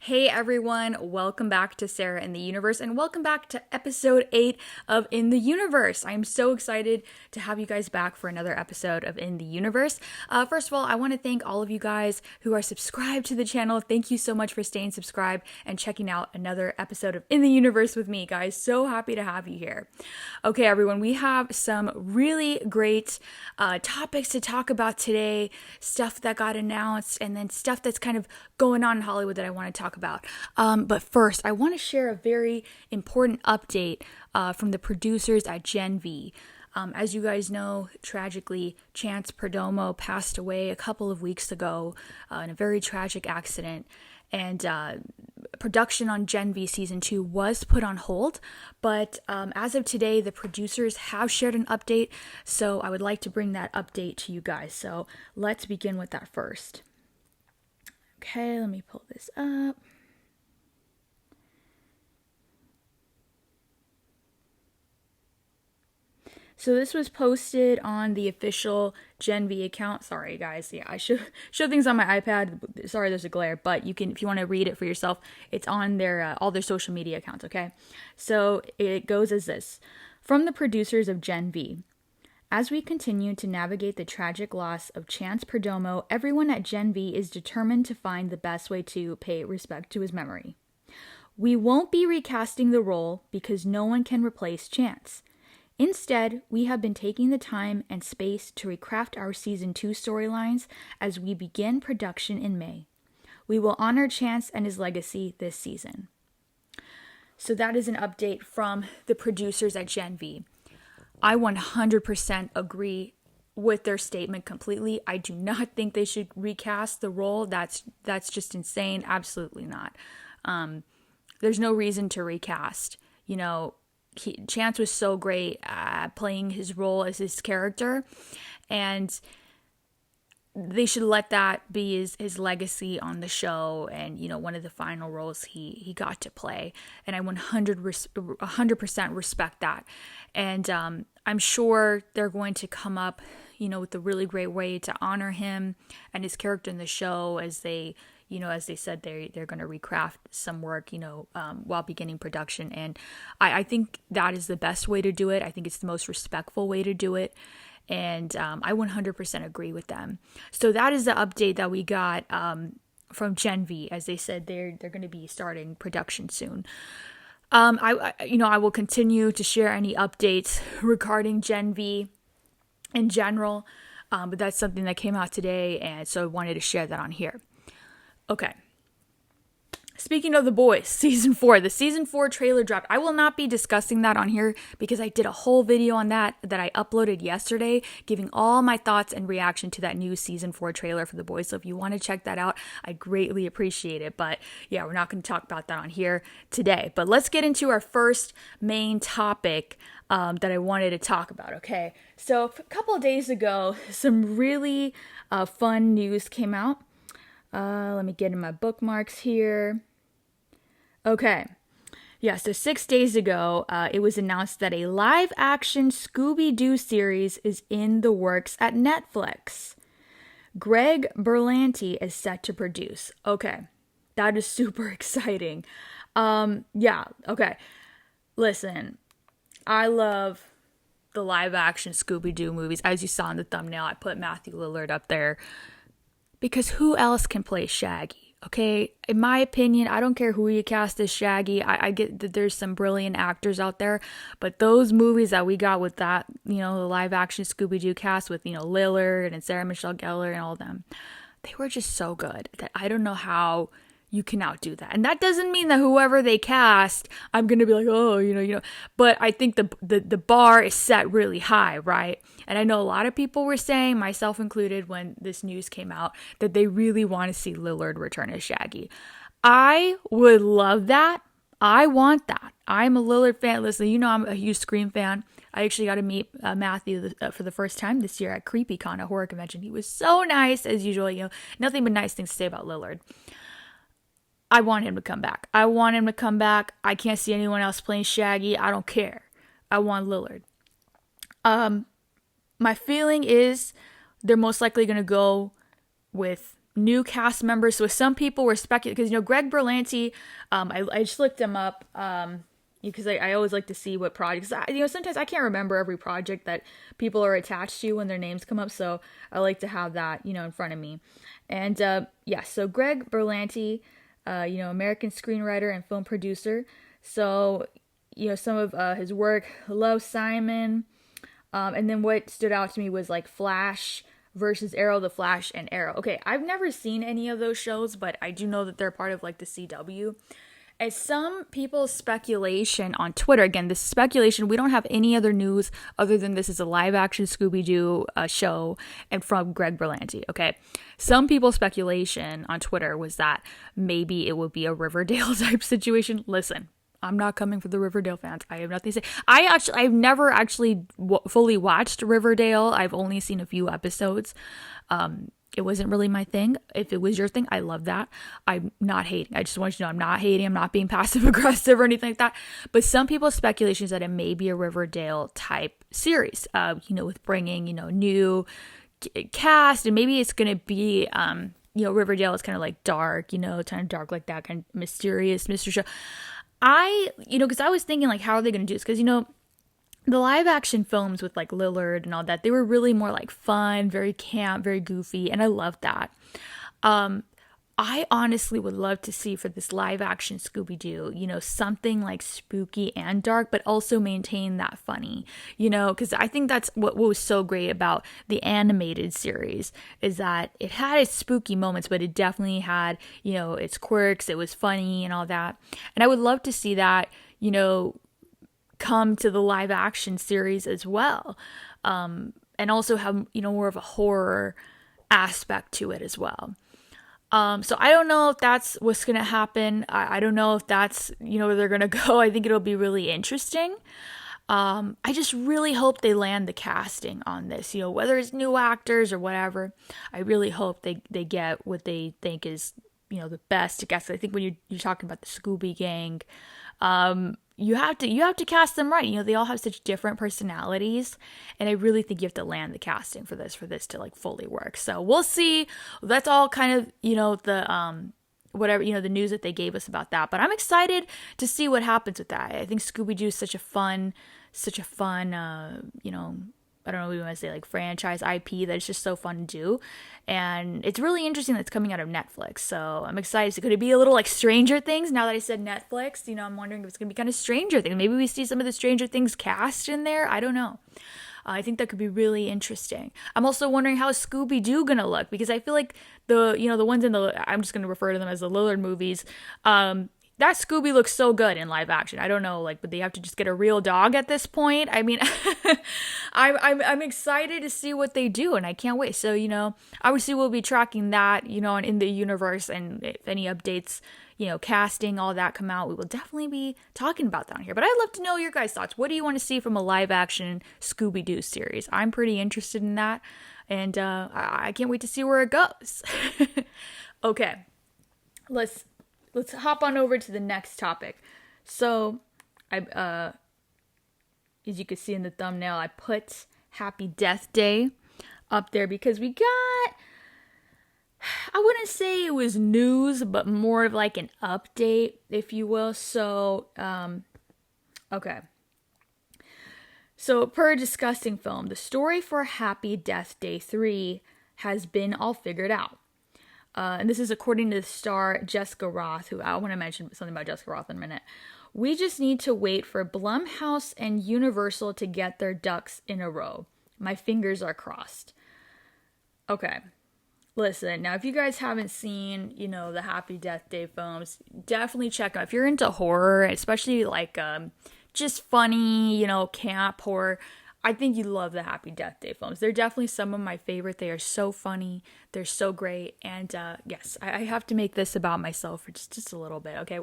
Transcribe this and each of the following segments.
Hey everyone, welcome back to Sarah in the Universe and welcome back to episode 8 of In the Universe. I'm so excited to have you guys back for another episode of In the Universe. First of all, I want to thank all of you guys who are subscribed to the channel. Thank you so much for staying subscribed and checking out another episode of In the Universe with me, guys. So happy to have you here. Okay, everyone, we have some really great topics to talk about today, stuff that got announced, and then stuff that's kind of going on in Hollywood that I want to talk about. But first, I want to share a very important update from the producers at Gen V. As you guys know, tragically, Chance Perdomo passed away a couple of weeks ago in a very tragic accident. And production on Gen V Season 2 was put on hold. But as of today, the producers have shared an update. So I would like to bring that update to you guys. So let's begin with that first. Okay, let me pull this up. So this was posted on the official Gen V account. Sorry, guys. Yeah, I show things on my iPad. Sorry, there's a glare, but you can, if you want to read it for yourself, it's on their all their social media accounts. Okay, so it goes as this: from the producers of Gen V. As we continue to navigate the tragic loss of Chance Perdomo, everyone at Gen V is determined to find the best way to pay respect to his memory. We won't be recasting the role because no one can replace Chance. Instead, we have been taking the time and space to recraft our Season 2 storylines as we begin production in May. We will honor Chance and his legacy this season. So that is an update from the producers at Gen V. I 100% agree with their statement completely. I do not think they should recast the role. That's just insane. Absolutely not. There's no reason to recast. You know, Chance was so great at playing his role as his character, and they should let that be his legacy on the show, and you know, one of the final roles he got to play, and I 100% respect that. And I'm sure they're going to come up, you know, with a really great way to honor him and his character in the show, as they, you know, as they said, they're going to recraft some work, you know, while beginning production. And I think that is the best way to do it. I think it's the most respectful way to do it. And I 100% agree with them. So that is the update that we got from Gen V. As they said, they're going to be starting production soon. I will continue to share any updates regarding Gen V in general, but that's something that came out today, and so I wanted to share that on here. Okay. Speaking of The Boys, Season 4, the Season 4 trailer dropped. I will not be discussing that on here because I did a whole video on that I uploaded yesterday, giving all my thoughts and reaction to that new Season 4 trailer for The Boys. So if you want to check that out, I greatly appreciate it. But yeah, we're not going to talk about that on here today. But let's get into our first main topic that I wanted to talk about, okay? So a couple of days ago, some really fun news came out. Let me get in my bookmarks here. Okay. Yeah, so 6 days ago, it was announced that a live-action Scooby-Doo series is in the works at Netflix. Greg Berlanti is set to produce. Okay. That is super exciting. Yeah, okay. Listen, I love the live-action Scooby-Doo movies. As you saw in the thumbnail, I put Matthew Lillard up there. Because who else can play Shaggy, okay? In my opinion, I don't care who you cast as Shaggy. I get that there's some brilliant actors out there. But those movies that we got with that, you know, the live-action Scooby-Doo cast with, you know, Lillard and Sarah Michelle Gellar and all of them, they were just so good that I don't know how you can outdo that. And that doesn't mean that whoever they cast, I'm going to be like, oh, you know. But I think the bar is set really high, right? And I know a lot of people were saying, myself included, when this news came out, that they really want to see Lillard return as Shaggy. I would love that. I want that. I'm a Lillard fan. Listen, you know I'm a huge Scream fan. I actually got to meet Matthew for the first time this year at CreepyCon, a horror convention. He was so nice, as usual. You know, nothing but nice things to say about Lillard. I want him to come back. I can't see anyone else playing Shaggy. I don't care. I want Lillard. My feeling is they're most likely going to go with new cast members. So some people were speculating, because, Greg Berlanti, I just looked him up, because I always like to see what projects, sometimes I can't remember every project that people are attached to when their names come up. So I like to have that, in front of me. And so Greg Berlanti, American screenwriter and film producer. So, some of his work, Hello, Simon. And then what stood out to me was like Flash versus Arrow, The Flash and Arrow. Okay, I've never seen any of those shows, but I do know that they're part of like the CW. As some people's speculation on Twitter, again, this is speculation, we don't have any other news other than this is a live action Scooby-Doo show and from Greg Berlanti, okay? Some people's speculation on Twitter was that maybe it would be a Riverdale type situation. Listen, I'm not coming for the Riverdale fans. I have nothing to say. I've never actually fully watched Riverdale. I've only seen a few episodes. It wasn't really my thing. If it was your thing, I love that. I'm not hating. I just want you to know I'm not hating. I'm not being passive aggressive or anything like that. But some people's speculation is that it may be a Riverdale type series, with bringing, new cast, and maybe it's going to be, Riverdale is kind of like dark, kind of dark like that, kind of mysterious mystery show. Because I was thinking like, how are they going to do this? Because, the live action films with like Lillard and all that, they were really more like fun, very camp, very goofy. And I love that. I honestly would love to see for this live action Scooby-Doo, something like spooky and dark, but also maintain that funny, because I think that's what was so great about the animated series is that it had its spooky moments, but it definitely had, its quirks. It was funny and all that. And I would love to see that, come to the live action series as well. And also have, more of a horror aspect to it as well. So I don't know if that's what's going to happen. I don't know if that's, where they're going to go. I think it'll be really interesting. I just really hope they land the casting on this, whether it's new actors or whatever. I really hope they get what they think is, the best to cast. I think when you're talking about the Scooby Gang, you have to cast them right. They all have such different personalities, and I really think you have to land the casting for this to like fully work. So we'll see. That's all kind of, the whatever, the news that they gave us about that. But I'm excited to see what happens with that. I think Scooby-Doo is such a fun, I don't know what you want to say, like franchise IP that it's just so fun to do. And it's really interesting that it's coming out of Netflix. So I'm excited. So could it be a little like Stranger Things? Now that I said Netflix, I'm wondering if it's going to be kind of Stranger Things. Maybe we see some of the Stranger Things cast in there. I don't know. I think that could be really interesting. I'm also wondering how Scooby-Doo going to look, because I feel like the ones in I'm just going to refer to them as the Lillard movies, that Scooby looks so good in live action. I don't know, but they have to just get a real dog at this point. I mean, I'm excited to see what they do, and I can't wait. So, obviously we'll be tracking that, in the universe, and if any updates, casting, all that come out, we will definitely be talking about that on here. But I'd love to know your guys' thoughts. What do you want to see from a live action Scooby-Doo series? I'm pretty interested in that, and I can't wait to see where it goes. Okay, let's hop on over to the next topic. So, as you can see in the thumbnail, I put Happy Death Day up there because we got, I wouldn't say it was news, but more of like an update, if you will. So, okay. So, per Disgusting Film, the story for Happy Death Day 3 has been all figured out. And this is according to the star Jessica Roth, who I want to mention something about Jessica Roth in a minute. We just need to wait for Blumhouse and Universal to get their ducks in a row. My fingers are crossed. Okay. Listen, now if you guys haven't seen, the Happy Death Day films, definitely check them out. If you're into horror, especially like just funny, camp horror, I think you love the Happy Death Day films. They're definitely some of my favorite. They are so funny. They're so great. And yes, I have to make this about myself for just a little bit, okay?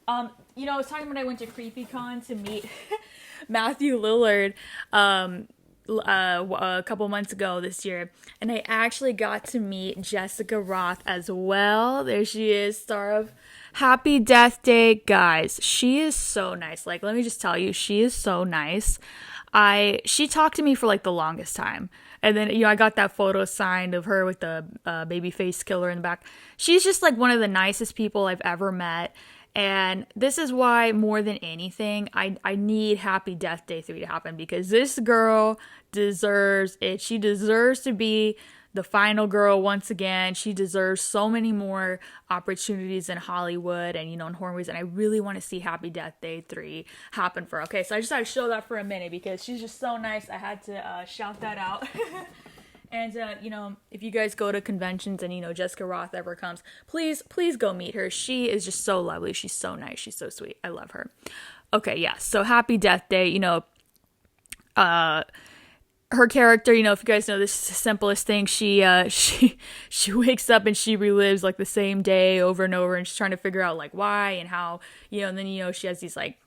I was talking when I went to CreepyCon to meet Matthew Lillard a couple months ago this year. And I actually got to meet Jessica Roth as well. There she is, star of Happy Death Day. Guys, she is so nice. Let me just tell you, she is so nice. She talked to me for the longest time. And then, I got that photo signed of her with the baby face killer in the back. She's just like one of the nicest people I've ever met. And this is why, more than anything, I need Happy Death Day 3 to happen, because this girl deserves it. She deserves to be the final girl once again. She deserves so many more opportunities in Hollywood and, in horror movies. And I really want to see Happy Death Day 3 happen for her. Okay, so I just had to show that for a minute because she's just so nice. I had to shout that out. And, if you guys go to conventions and, Jessica Roth ever comes, please go meet her. She is just so lovely. She's so nice. She's so sweet. I love her. Okay, yeah. So Happy Death Day, her character, if you guys know, this is the simplest thing. She wakes up and she relives like the same day over and over, and she's trying to figure out like why and how, and then, she has these like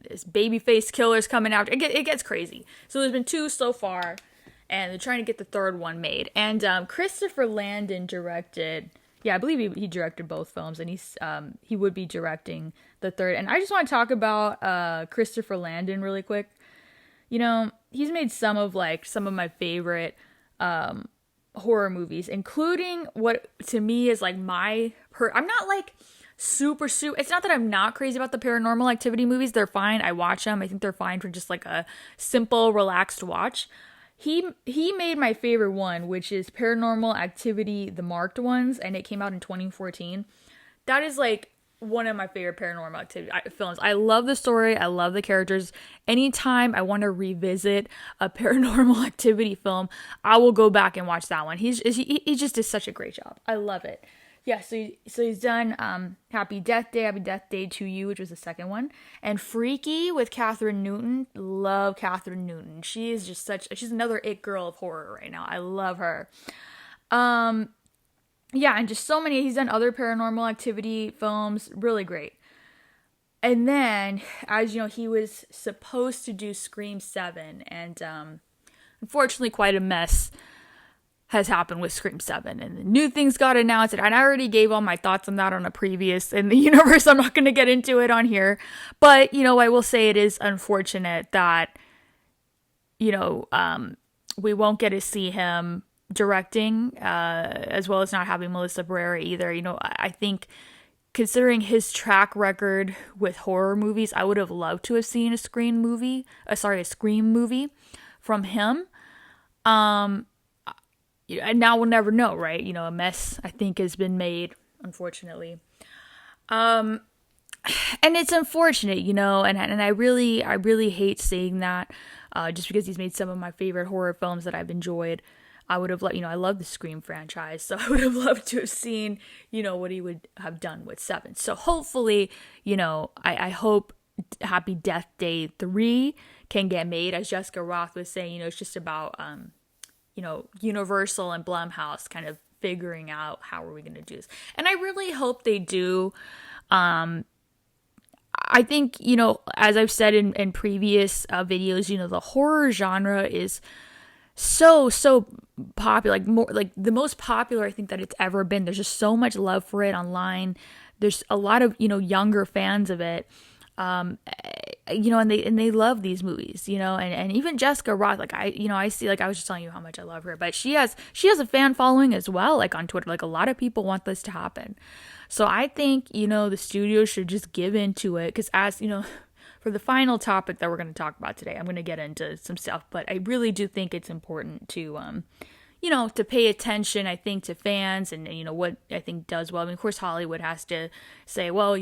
this baby face killers coming out. It gets crazy. So there's been 2 so far, and they're trying to get the 3rd one made. And Christopher Landon directed, I believe he directed both films, and he would be directing the 3rd. And I just want to talk about Christopher Landon really quick. He's made some of my favorite horror movies, including what to me is like I'm not like super, it's not that I'm not crazy about the Paranormal Activity movies. They're fine. I watch them. I think they're fine for just like a simple, relaxed watch. He made my favorite one, which is Paranormal Activity, the marked ones, and it came out in 2014. That is like one of my favorite Paranormal Activity films. I love the story. I love the characters. Anytime I want to revisit a Paranormal Activity film, I will go back and watch that one. He just did such a great job. I love it. Yeah, so he's done Happy Death Day to You, which was the 2nd one, and Freaky with Catherine Newton. Love Catherine Newton. She is just she's another it girl of horror right now. I love her. Yeah, and just so many. He's done other Paranormal Activity films. Really great. And then, as you know, he was supposed to do Scream 7, and unfortunately quite a mess has happened with Scream 7, and the new things got announced, and I already gave all my thoughts on that on a previous in the universe. I'm not going to get into it on here, but I will say it is unfortunate that we won't get to see him directing, as well as not having Melissa Barrera either. I think considering his track record with horror movies, I would have loved to have seen a Scream movie from him. And now we'll never know, right? A mess, I think, has been made, unfortunately. And it's unfortunate, and I really hate seeing that, just because he's made some of my favorite horror films that I've enjoyed. I would have I love the Scream franchise, so I would have loved to have seen, what he would have done with 7. So hopefully, I hope Happy Death Day 3 can get made. As Jessica Roth was saying, it's just about, Universal and Blumhouse kind of figuring out how are we going to do this. And I really hope they do. I think, as I've said in previous videos, the horror genre is so popular, like the most popular I think that it's ever been. There's just so much love for it online. There's a lot of, younger fans of it. And they love these movies, and even Jessica Roth, I see, I was just telling you how much I love her, but she has a fan following as well, on Twitter. A lot of people want this to happen. So I think, the studio should just give into it, because as, for the final topic that we're going to talk about today, I'm going to get into some stuff, but I really do think it's important to, to pay attention, I think, to fans and, what I think does well. I mean, of course, Hollywood has to say, well,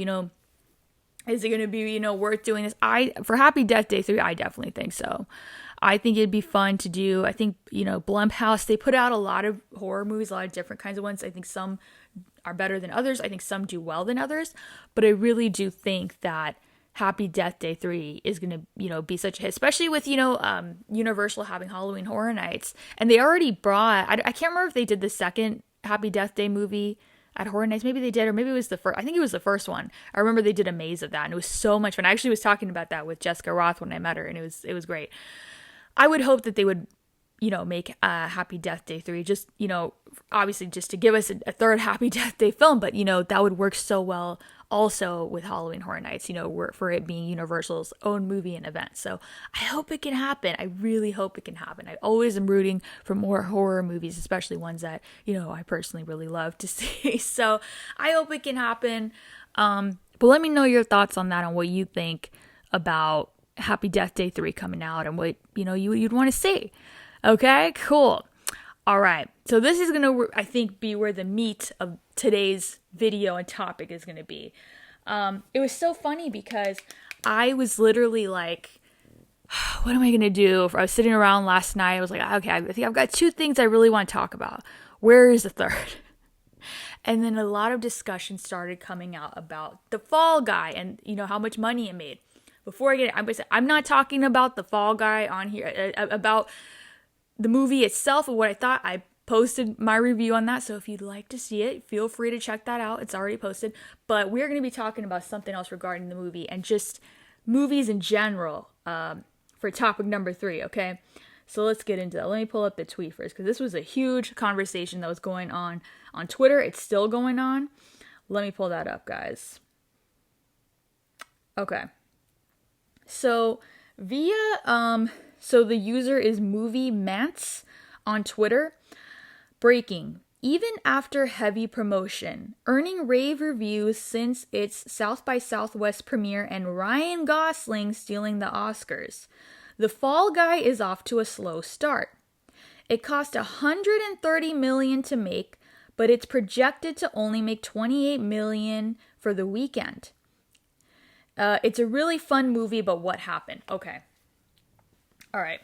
is it going to be, worth doing this? For Happy Death Day 3, I definitely think so. I think it'd be fun to do. I think, Blumhouse, they put out a lot of horror movies, a lot of different kinds of ones. I think some are better than others. I think some do well than others. But I really do think that Happy Death Day 3 is going to, be such a hit, especially with, Universal having Halloween Horror Nights. And they already brought, I can't remember if they did the second Happy Death Day movie at Horror Nights. Maybe they did, or maybe it was the first. I think it was the first one. I remember they did a maze of that, and it was so much fun. I actually was talking about that with Jessica Roth when I met her, and it was great. I would hope that they would, make Happy Death Day 3, just, obviously just to give us a third Happy Death Day film, but, that would work so well also with Halloween Horror Nights, for it being Universal's own movie and event. So I hope it can happen. I really hope it can happen. I always am rooting for more horror movies, especially ones that, I personally really love to see. So I hope it can happen. But let me know your thoughts on that, on what you think about Happy Death Day 3 coming out and what, you'd want to see. Okay, cool. All right. So this is going to, I think, be where the meat of today's video and topic is going to be. It was so funny because I was literally like, what am I going to do? I was sitting around last night. I was like, okay, I think I've got 2 things I really want to talk about. Where is the third? And then a lot of discussion started coming out about the Fall Guy and, how much money it made. Before I get it, I'm not talking about the Fall Guy on here, about the movie itself or what I thought. I posted my review on that, so if you'd like to see it, feel free to check that out. It's already posted. But we're going to be talking about something else regarding the movie and just movies in general for topic number 3, okay? So let's get into that. Let me pull up the tweet first, because this was a huge conversation that was going on Twitter. It's still going on. Let me pull that up, guys. Okay. So so the user is Movie Mance on Twitter. Breaking. Even after heavy promotion, earning rave reviews since its South by Southwest premiere and Ryan Gosling stealing the Oscars, The Fall Guy is off to a slow start. It cost $130 million to make, but it's projected to only make $28 million for the weekend. It's a really fun movie, but what happened? Okay. All right.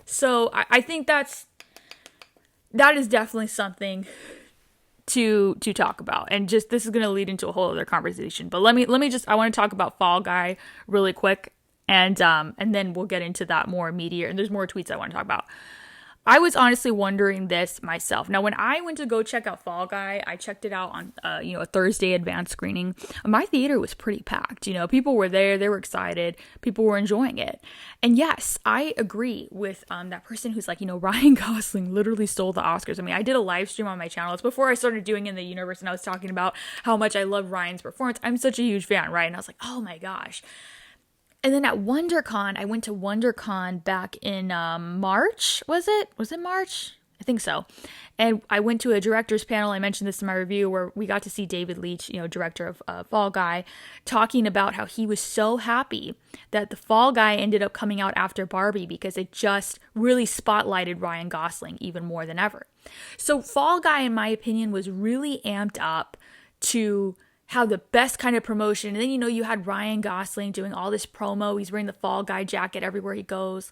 So I think that is definitely something to talk about. And just, this is going to lead into a whole other conversation. But let me I want to talk about Fall Guy really quick. And then we'll get into that more immediate. And there's more tweets I want to talk about. I was honestly wondering this myself. Now, when I went to go check out Fall Guy, I checked it out on, a Thursday advance screening. My theater was pretty packed. People were there. They were excited. People were enjoying it. And yes, I agree with that person who's like, Ryan Gosling literally stole the Oscars. I mean, I did a live stream on my channel. It's before I started doing In the Universe, and I was talking about how much I love Ryan's performance. I'm such a huge fan, right? And I was like, oh my gosh. And then at WonderCon, I went to WonderCon back in March, was it? Was it March? I think so. And I went to a director's panel. I mentioned this in my review, where we got to see David Leitch, director of Fall Guy, talking about how he was so happy that the Fall Guy ended up coming out after Barbie because it just really spotlighted Ryan Gosling even more than ever. So Fall Guy, in my opinion, was really amped up to have the best kind of promotion. And then, you had Ryan Gosling doing all this promo. He's wearing the Fall Guy jacket everywhere he goes.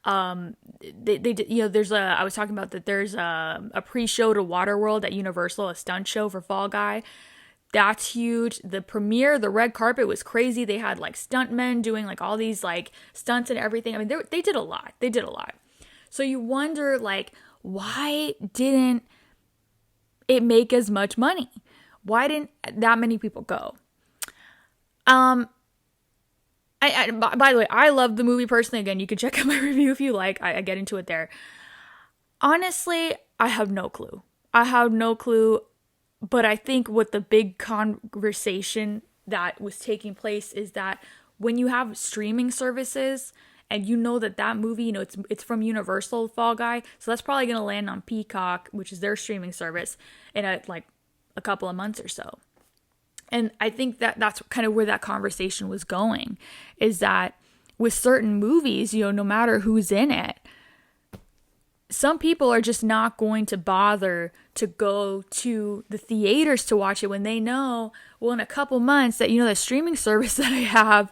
I was talking about that there's a pre-show to Waterworld at Universal, a stunt show for Fall Guy. That's huge. The premiere, the red carpet was crazy. They had like stuntmen doing like all these like stunts and everything. I mean, they did a lot. They did a lot. So you wonder, like, why didn't it make as much money? Why didn't that many people go? By the way, I love the movie personally. Again, you can check out my review if you like. I get into it there. Honestly, I have no clue. But I think what the big conversation that was taking place is that when you have streaming services and that movie, it's from Universal, Fall Guy, so that's probably going to land on Peacock, which is their streaming service, in a couple of months or so. And I think that's kind of where that conversation was going, is that with certain movies, no matter who's in it, some people are just not going to bother to go to the theaters to watch it when they know, well, in a couple months that, the streaming service that I have,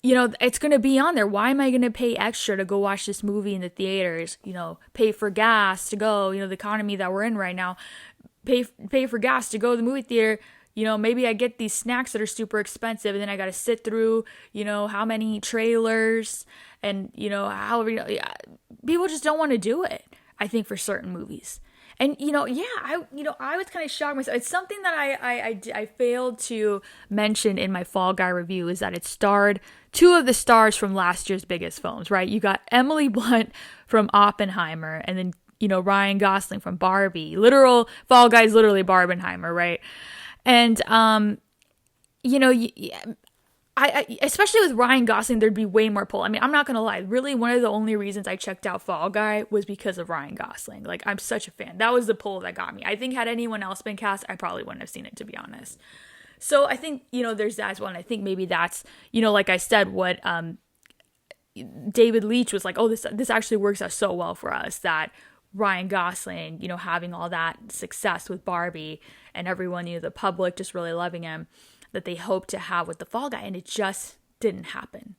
it's going to be on there. Why am I going to pay extra to go watch this movie in the theaters? Pay for gas to go, the economy that we're in right now. Pay for gas to go to the movie theater. Maybe I get these snacks that are super expensive, and then I got to sit through, how many trailers and, however, people just don't want to do it, I think, for certain movies. And, I was kind of shocked myself. It's something that I failed to mention in my Fall Guy review, is that it starred 2 of the stars from last year's biggest films, right? You got Emily Blunt from Oppenheimer, and then Ryan Gosling from Barbie. Fall Guy's literally Barbenheimer, right? And I especially with Ryan Gosling, there'd be way more pull. I mean, I'm not gonna lie. Really, one of the only reasons I checked out Fall Guy was because of Ryan Gosling. Like, I'm such a fan. That was the pull that got me. I think had anyone else been cast, I probably wouldn't have seen it, to be honest. So I think, there's that as well. And I think maybe that's, like I said, what David Leitch was like, oh, this actually works out so well for us that Ryan Gosling, having all that success with Barbie and everyone, the public just really loving him, that they hoped to have with the Fall Guy, and it just didn't happen.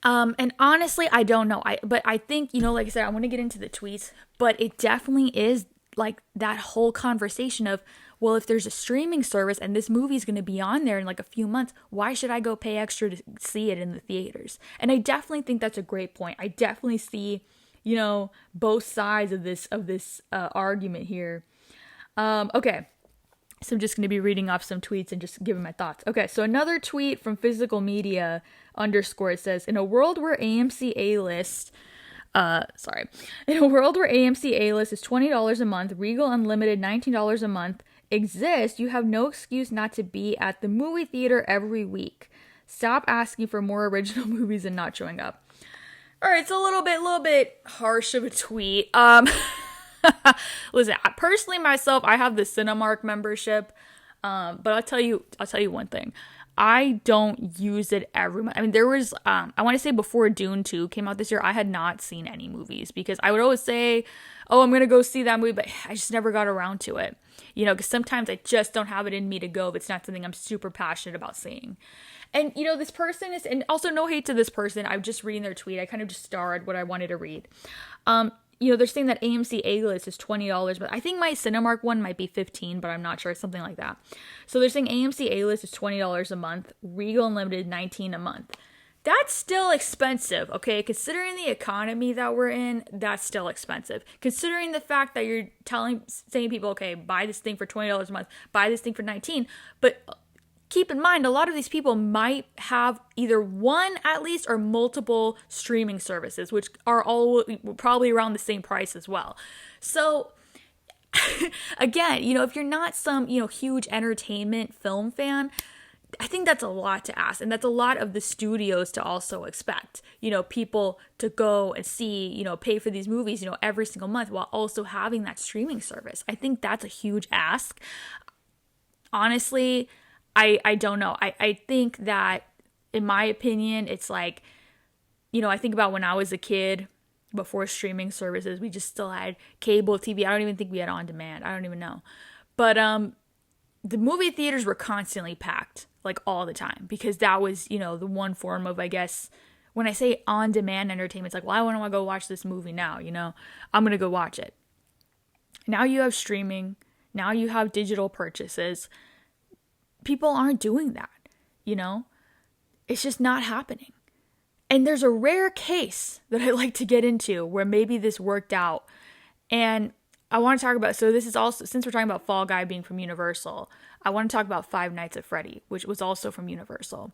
And honestly, I don't know. But I think, like I said, I want to get into the tweets, but it definitely is like that whole conversation of, well, if there's a streaming service and this movie is going to be on there in like a few months, why should I go pay extra to see it in the theaters? And I definitely think that's a great point. I definitely see, both sides of this argument here. Okay. So I'm just going to be reading off some tweets and just giving my thoughts. Okay, so another tweet from Physical Media _ it says, in a world where AMC A-list is $20 a month, Regal Unlimited $19 a month exists, you have no excuse not to be at the movie theater every week. Stop asking for more original movies and not showing up. All right, it's a little bit harsh of a tweet. Listen, personally myself, I have the Cinemark membership, but I'll tell you one thing. I don't use it every month. I mean, there was, I want to say before Dune 2 came out this year, I had not seen any movies because I would always say, oh, I'm going to go see that movie, but I just never got around to it. Because sometimes I just don't have it in me to go if it's not something I'm super passionate about seeing. And, this person is, and also no hate to this person, I'm just reading their tweet. I kind of just starred what I wanted to read. They're saying that AMC A-list is $20, but I think my Cinemark one might be $15, but I'm not sure. It's something like that. So they're saying AMC A-list is $20 a month, Regal Unlimited $19 a month. That's still expensive, okay? Considering the economy that we're in, that's still expensive. Considering the fact that you're saying people, okay, buy this thing for $20 a month, buy this thing for $19, but keep in mind, a lot of these people might have either one at least or multiple streaming services, which are all probably around the same price as well. So again, if you're not some, huge entertainment film fan, I think that's a lot to ask. And that's a lot of the studios to also expect, people to go and see, pay for these movies, every single month while also having that streaming service. I think that's a huge ask. Honestly, I don't know. I think that, in my opinion, it's like, I think about when I was a kid, before streaming services, we just still had cable TV. I don't even think we had on demand. I don't even know. But the movie theaters were constantly packed, like all the time, because that was, the one form of, I guess, when I say on demand entertainment, it's like, well, I want to go watch this movie now, I'm going to go watch it. Now you have streaming. Now you have digital purchases. People aren't doing that, It's just not happening. And there's a rare case that I like to get into where maybe this worked out. And I want to talk about, so this is also, since we're talking about Fall Guy being from Universal, I want to talk about Five Nights at Freddy, which was also from Universal.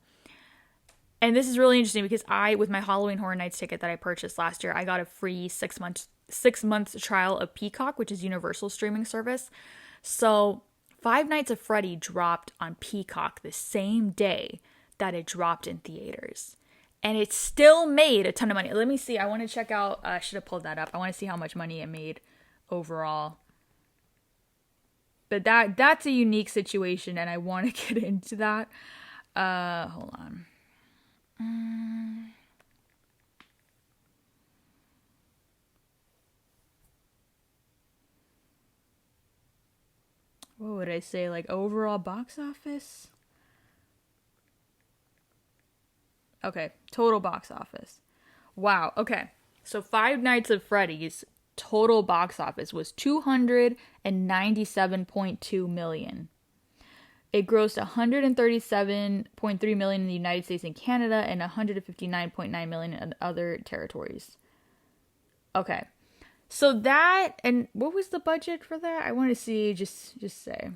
And this is really interesting because with my Halloween Horror Nights ticket that I purchased last year, I got a free 6 months trial of Peacock, which is Universal's streaming service. So Five Nights at Freddy dropped on Peacock the same day that it dropped in theaters. And it still made a ton of money. Let me see. I want to check out. I should have pulled that up. I want to see how much money it made overall. But that's a unique situation, and I want to get into that. Hold on. What would I say? Like overall box office? Okay, total box office. Wow, okay. So Five Nights at Freddy's total box office was $297.2 million. It grossed $137.3 million in the United States and Canada and $159.9 million in other territories. Okay. So that, and what was the budget for that? I want to see, just say.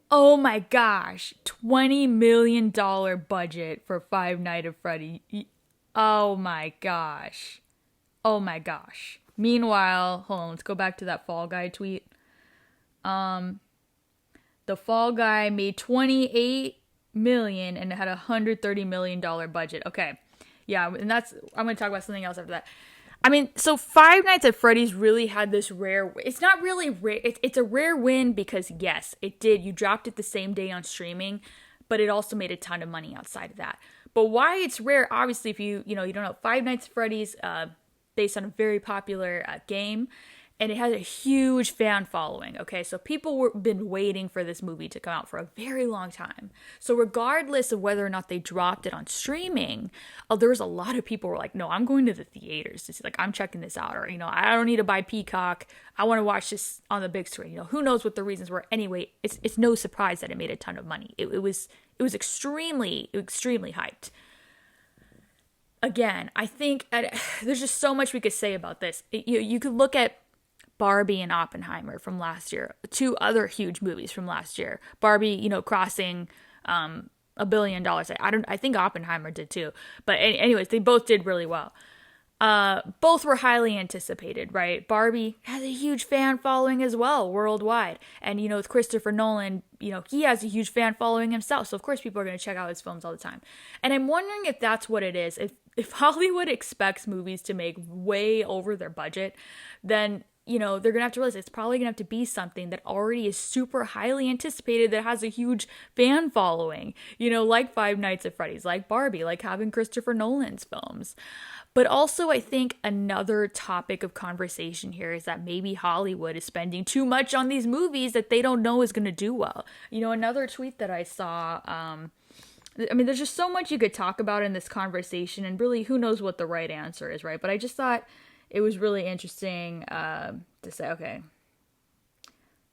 Oh my gosh, $20 million budget for Five Nights at Freddy. Oh my gosh. Oh my gosh. Meanwhile, hold on, let's go back to that Fall Guy tweet. The Fall Guy made 28 million and it had $130 million budget. Okay. Yeah, and I'm going to talk about something else after that. I mean, so Five Nights at Freddy's really had this rare, it's not really rare, it's a rare win because yes, it did. You dropped it the same day on streaming, but it also made a ton of money outside of that. But why it's rare, obviously, if you don't know, Five Nights at Freddy's, based on a very popular game, and it has a huge fan following, okay? So people were been waiting for this movie to come out for a very long time. So regardless of whether or not they dropped it on streaming, there was a lot of people who were like, no, I'm going to the theaters to see, like, I'm checking this out, or, I don't need to buy Peacock. I want to watch this on the big screen. Who knows what the reasons were. Anyway, it's no surprise that it made a ton of money. It was extremely hyped. Again, I think there's just so much we could say about this. You could look at Barbie and Oppenheimer from last year, two other huge movies from last year. Barbie, crossing $1 billion. I think Oppenheimer did too. But anyways, they both did really well. Both were highly anticipated, right? Barbie has a huge fan following as well worldwide. And, with Christopher Nolan, he has a huge fan following himself. So, of course, people are going to check out his films all the time. And I'm wondering if that's what it is. If Hollywood expects movies to make way over their budget, then they're going to have to realize it's probably going to have to be something that already is super highly anticipated, that has a huge fan following, like Five Nights at Freddy's, like Barbie, like having Christopher Nolan's films. But also, I think another topic of conversation here is that maybe Hollywood is spending too much on these movies that they don't know is going to do well. Another tweet that I saw, there's just so much you could talk about in this conversation, and really, who knows what the right answer is, right? But I just thought it was really interesting to say, okay,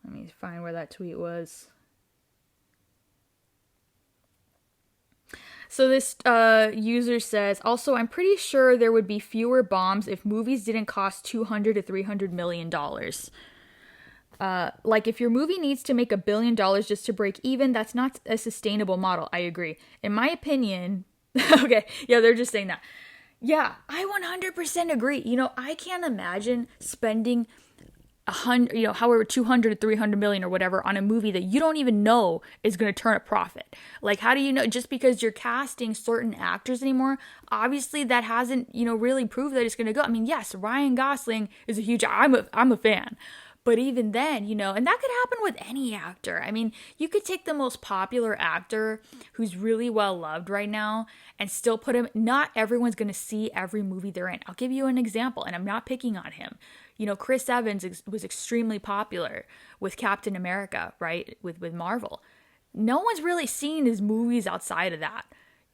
let me find where that tweet was. So this user says, also, I'm pretty sure there would be fewer bombs if movies didn't cost $200 to $300 million. Like, if your movie needs to make $1 billion just to break even, that's not a sustainable model. I agree. In my opinion, okay, yeah, they're just saying that. Yeah, I 100% agree. I can't imagine spending however 200 to 300 million or whatever on a movie that you don't even know is going to turn a profit. Like, how do you know? Just because you're casting certain actors anymore, obviously that hasn't, really proved that it's going to go. I mean, yes, Ryan Gosling is a huge, I'm a fan. But even then, and that could happen with any actor. I mean, you could take the most popular actor who's really well loved right now and still put him, not everyone's going to see every movie they're in. I'll give you an example, and I'm not picking on him. Chris Evans was extremely popular with Captain America, right? With Marvel. No one's really seen his movies outside of that.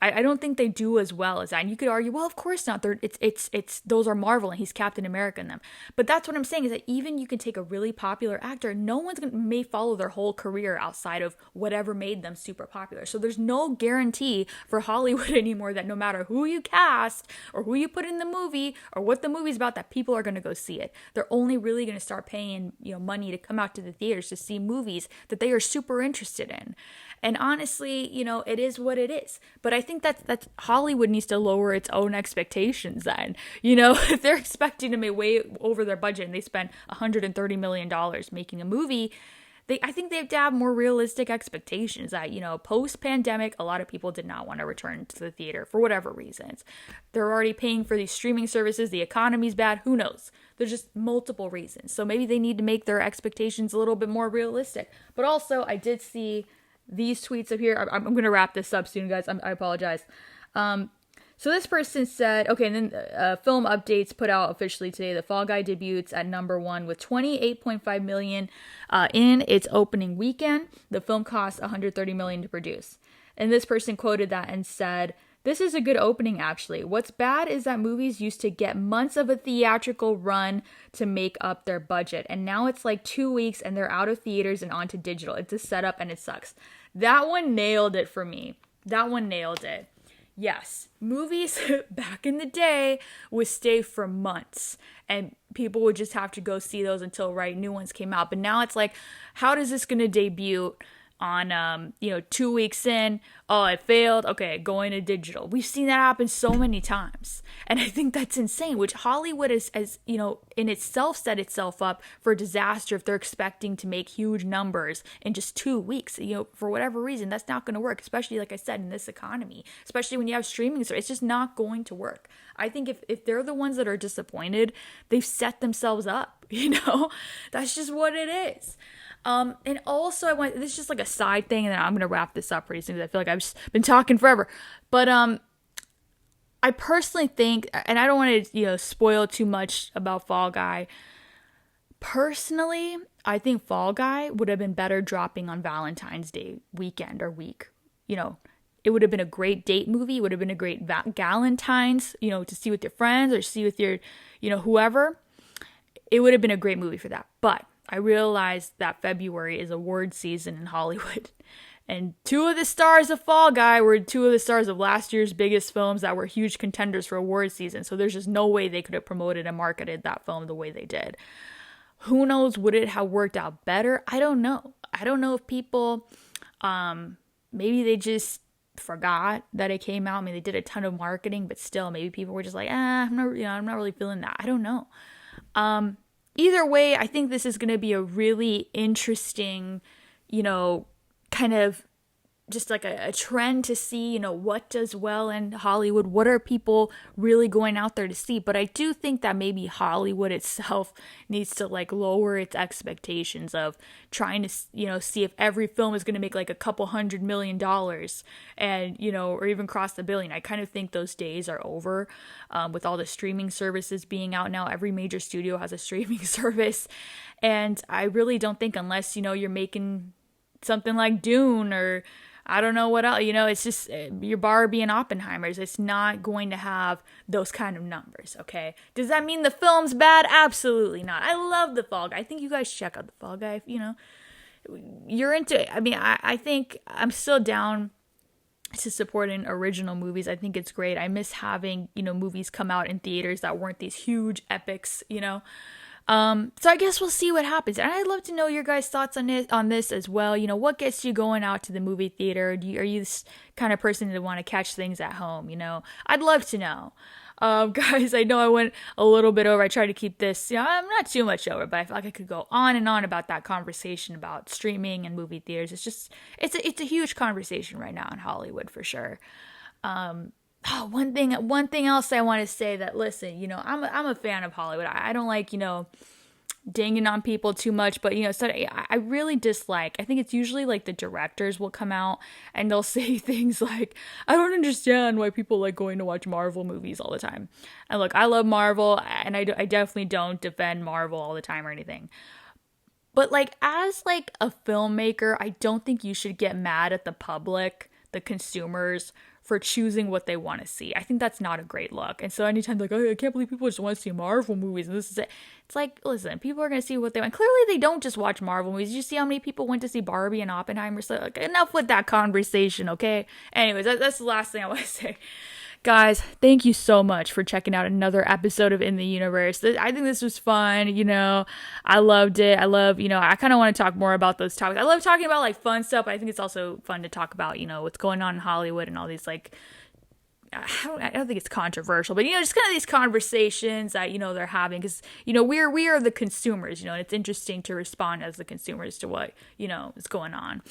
I don't think they do as well as that. And you could argue, well, of course not. It's those are Marvel and he's Captain America in them. But that's what I'm saying, is that even you can take a really popular actor, no one's may follow their whole career outside of whatever made them super popular. So there's no guarantee for Hollywood anymore that no matter who you cast or who you put in the movie or what the movie's about, that people are going to go see it. They're only really going to start paying money to come out to the theaters to see movies that they are super interested in. And honestly, it is what it is. But I think that's Hollywood needs to lower its own expectations then. If they're expecting to make way over their budget and they spent $130 million making a movie, I think they have to have more realistic expectations that, post-pandemic, a lot of people did not want to return to the theater for whatever reasons. They're already paying for these streaming services. The economy's bad. Who knows? There's just multiple reasons. So maybe they need to make their expectations a little bit more realistic. But also, I did see these tweets up here. I'm going to wrap this up soon, guys. I apologize. So this person said, okay, and then Film Updates put out officially today, The Fall Guy debuts at number 1 with $28.5 million in its opening weekend. The film cost $130 million to produce. And this person quoted that and said, this is a good opening, actually. What's bad is that movies used to get months of a theatrical run to make up their budget. And now it's like 2 weeks and they're out of theaters and onto digital. It's a setup and it sucks. That one nailed it for me. That one nailed it. Yes, movies back in the day would stay for months and people would just have to go see those until new ones came out. But now it's like, how does this going to debut? on 2 weeks in, oh, it failed, okay, going to digital. We've seen that happen so many times, and I think that's insane, which Hollywood is, as in itself, set itself up for disaster if they're expecting to make huge numbers in just 2 weeks. For whatever reason, that's not going to work, especially, like I said, in this economy, especially when you have streaming. So it's just not going to work. I think if they're the ones that are disappointed, they've set themselves up. That's just what it is. And also this is just like a side thing, and then I'm going to wrap this up pretty soon because I feel like I've just been talking forever. But, I personally think, and I don't want to, spoil too much about Fall Guy. Personally, I think Fall Guy would have been better dropping on Valentine's Day weekend or week. It would have been a great date movie. It would have been a great Galentine's, to see with your friends or see with your, whoever. It would have been a great movie for that. But I realized that February is award season in Hollywood. And 2 of the stars of Fall Guy were 2 of the stars of last year's biggest films that were huge contenders for award season. So there's just no way they could have promoted and marketed that film the way they did. Who knows, would it have worked out better? I don't know. I don't know if people, maybe they just forgot that it came out. I mean, they did a ton of marketing, but still, maybe people were just like, I'm not really feeling that. I don't know. Either way, I think this is going to be a really interesting, kind of just like a trend to see, what does well in Hollywood, what are people really going out there to see. But I do think that maybe Hollywood itself needs to like lower its expectations of trying to, see if every film is going to make like a couple $100 million and, or even cross the billion. I kind of think those days are over with all the streaming services being out now. Every major studio has a streaming service. And I really don't think, unless, you're making something like Dune or I don't know what else, it's just your Barbie and Oppenheimer's. It's not going to have those kind of numbers, okay? Does that mean the film's bad? Absolutely not. I love The Fall Guy. I think you guys check out The Fall Guy if, you're into it. I mean, I think I'm still down to supporting original movies. I think it's great. I miss having, movies come out in theaters that weren't these huge epics, So I guess we'll see what happens. And I'd love to know your guys' thoughts on this as well. What gets you going out to the movie theater? Are you this kind of person to want to catch things at home? I'd love to know. Guys, I know I went a little bit over. I tried to keep this, I'm not too much over, but I feel like I could go on and on about that conversation about streaming and movie theaters. It's a huge conversation right now in Hollywood for sure. One thing else I want to say, that listen, I'm a fan of Hollywood. I don't like, dinging on people too much, but so I really dislike, I think it's usually like the directors will come out and they'll say things like, I don't understand why people like going to watch Marvel movies all the time. And look, I love Marvel, and I definitely don't defend Marvel all the time or anything. But like, as like a filmmaker, I don't think you should get mad at the public, the consumers, for choosing what they want to see. I think that's not a great look. And so anytime like, oh, I can't believe people just want to see Marvel movies and this is it. It's like, listen, people are going to see what they want. Clearly they don't just watch Marvel movies. You see how many people went to see Barbie and Oppenheimer? So like, enough with that conversation, okay? Anyways, that's the last thing I want to say. Guys, thank you so much for checking out another episode of In the Universe. I think this was fun, I loved it. I love, I kind of want to talk more about those topics. I love talking about like fun stuff, but I think it's also fun to talk about, what's going on in Hollywood and all these like, I don't think it's controversial, but just kind of these conversations that they're having, because we are the consumers, and it's interesting to respond as the consumers to what is going on.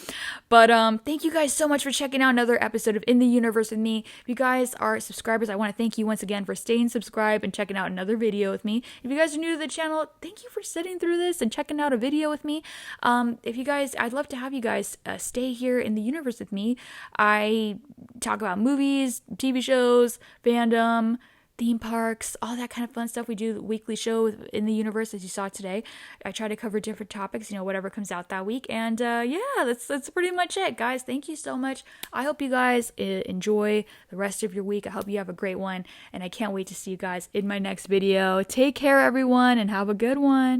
But thank you guys so much for checking out another episode of In the Universe with me. If you guys are subscribers, I want to thank you once again for staying subscribed and checking out another video with me. If you guys are new to the channel, thank you for sitting through this and checking out a video with me. If you guys, I'd love to have you guys stay here in the universe with me. I talk about movies, TV shows, fandom, theme parks, all that kind of fun stuff. We do the weekly show In the Universe, as you saw today. I try to cover different topics, whatever comes out that week. And yeah, that's pretty much it, guys. Thank you so much. I hope you guys enjoy the rest of your week. I hope you have a great one, and I can't wait to see you guys in my next video. Take care, everyone, and have a good one.